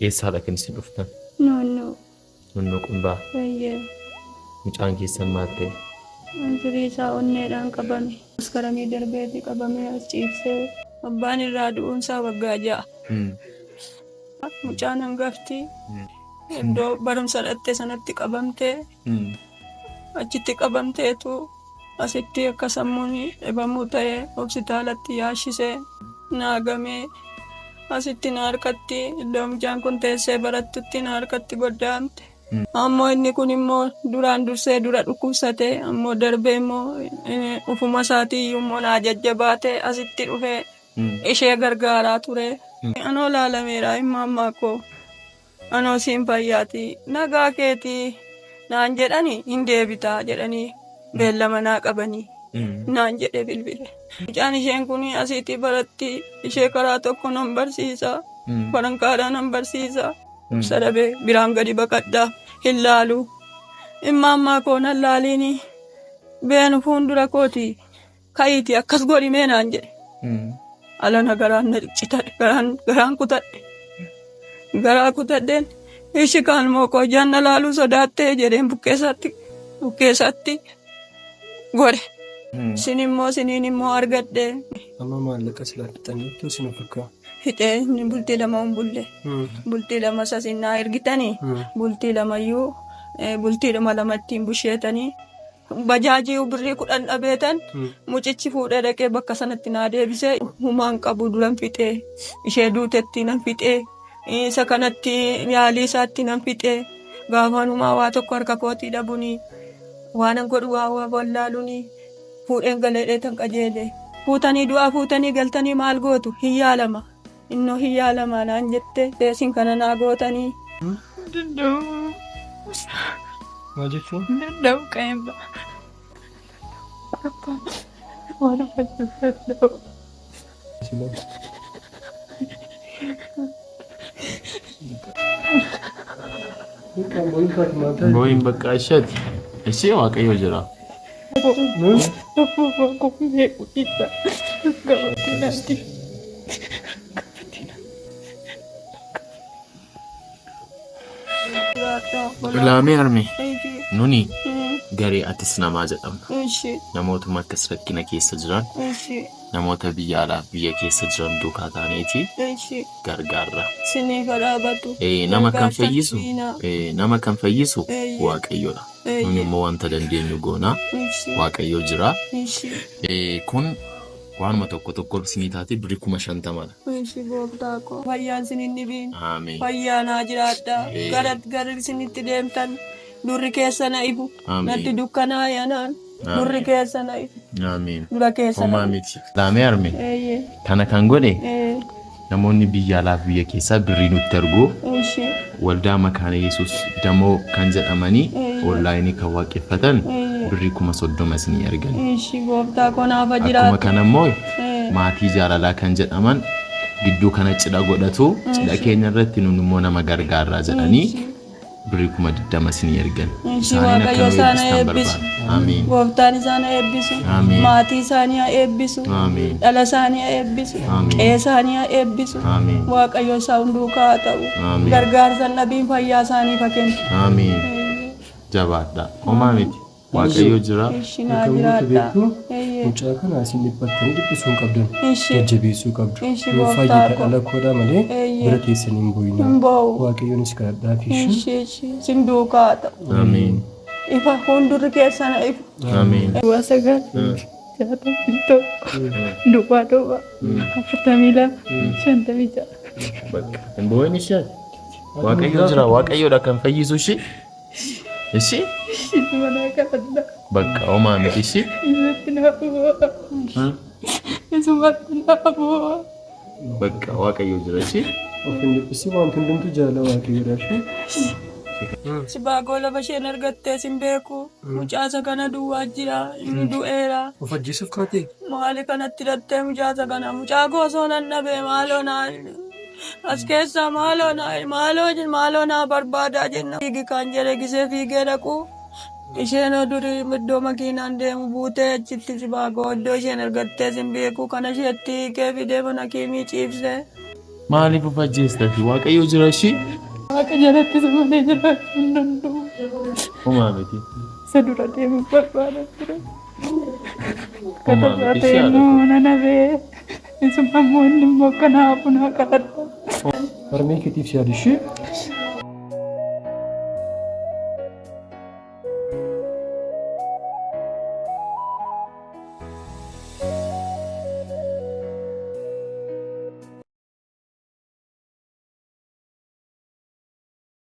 Eessaadha kan isin dhuftan? Naannoo Qumbaa. Mucaan keessan maal ta'e? Firii isaa onneedhaan qabame. Maskaramii darbeetii qabamee as ciibsee abbaan irraa du'uunsaa waggaa 6. Mucaan hangafti iddoo barumsa dhatte sanatti qabamtee achitti qabamteetu asitti akka sammuun dhibamuu ta'ee hospitaalatti yaashisee naagamee asitti na harkatti iddoo mucaan kun teessee barattutti na harkatti goddaamte. Ammoo inni kun immoo duraan dursee dura dhukkubsate ammoo darbee immoo ufuma isaatii immoo na jajjabaate asitti dhufee ishee gargaaraa ture. Anoo laalameera immoo ammaa koo anoo siin fayyaati nagaa keetii naan jedhanii hin deebitaa jedhanii beellama naa qabanii naan jedhe bilbile. Mucaan isheen kun asitti baratti ishee karaa tokko nan barsiisa farankaadhaan nan barsiisa. Sadabee biraan gadi baqadhaa hin laalu. Imma ammaa koo nan laaliini beenu fuuldura kooti ka'iiti akkas godhimee naan jedhe. Alana garaan na citadhe garaan kutadhe. Garaa kutadheen ishi kaan moo koo janna laaluu sodaattee jedheen bukkeessatti godhe. Siniin immoo argadhe. Amma maallaqa silaattaniitu isin fakkaa? Hidhee inni bultii 2 bulle. Bultii 2 sasinnaa ergitanii bultii 2 bultii 2 ittiin busheetanii bajaajii birrii 10 dhabeetan mucichi fuudhee dhaqee bakka sanatti naa deebisee humaan qabu duran fixee ishee duutetti nan fixee isa kanatti yaalii isaatti nan fixee gaafaan humaa waa tokko harka kootii dhabunii waanan godhu waa wallaalunii fuudheen galeedhee tan qajeele fuutanii du'aa fuutanii galtanii maal gootu hin yaalama. Innoo hin yaalamaa naan jette deesin kana naa gootanii. Danda'u. Maal jechuun? Danda'u qeemba. Waan hojjetu danda'u. Booyin bakka isheeti. Ishee waaqayyo jira. Laamee arme nuni garee atis namaa jedhamna. Namootuma akkas rakkina keessa jiran namoota biyya alaa biyya keessa jiran duukaa ta'aniiti gargaarra. Nama kan fayyisu waaqayyoodha. Nuni immoo wanta dandeenyu goona waaqayyo jira. Kun waanuma tokko isinii taate birrii 50,000. Gooftaa koo fayyaan isiniin dhibiin. Ameen. Fayyaa naa jiraadha. Gara isinitti deemtan durri keessa na ifu. Natti dukkanaa yanaan durri keessa na ifu. Ameen. Dura keessa na ifu. Laamee arme. Kana kan godhe namoonni biyya alaa biyya keessaa birrii nutti ergu waldaa makaana Yesuus damoo kan jedhamanii onlaayinii kan waaqeffatan birrii 30,000 isinii ergan. Gooftaa koo naaf jiraadha. Akkuma kana immoo maatii jaalalaa kan jedhaman gidduu kana cidha godhatu cidha keenya irratti nun immoo nama gargaarraa jedhanii birrii 20,000 isinii ergan. Waaqayyo isaan eebbisu. Ameen. Gooftaan isaan eebbisu. Maatii isaanii eebbisu. Dhala isaanii eebbisu. Qe'ee isaanii eebbisu. Waaqayyo isaan hunduukaa ta'u. Gargaarsa dhabiin fayyaa isaanii kennu. Ameen. Jabaadha. Homaa miti. Waaqayyo jira. Ishinaa jiraadha. Mucaa kana isin dhiphattanii dhiphisuun qabdan. Jajjabeessuu qabdu. Yoo fayyite dhala koodhaa malee bira teessanii hin boo'inaa. Waaqayyonis kadhadhaa fi isin duukaa ta'u. Ameen. Ifa hundurri keessa na ifu. Ameen. Du'a sagal. Jaata fitoo. Du'a 42. 56. Bakka. Hin boo'in ishee. Waaqayyo jira. Waaqayyoodha kan fayyisu ishee. Ishee. Mana kadhadhaa. Bakka homaa miti ishee. Isatti na bu'a. Isumatti na bu'a. Bakka waaqayyo jira ishee. Of hin dhiphisii waan hundumtu jaalala waaqayyoodha ishee. Sibaagoo lafa isheen argattee sin beeku. Mucaasa kana duwwaa jira. Inni du'eera. Of ajjeesuuf kaatee? Maali kanatti hidhattee mucaasa kana? Mucaa goosoo nan dhabe maaloo naa as keessaa maaloo naa barbaadaa jenna. Fiigi kan jedhe gisee fiigee dhaqu. Isheen durii iddoo makiinaan deemu buutee achitti sibaagoo iddoo isheen argattee sin beeku kana isheetti hiikee fidee mana kiimii ciibse. Maaliif of ajjeestati? Waaqayyo jira ishii? Waaqa jalatti malee jiraachuu hin danda'u. Homaa miti. Isa dura deemuun barbaada ture. Kata ta'e immoo nan habee. Isuma immoo inni immoo kanaafuu naa kadhadha. Harmee keetiif yaadu ishee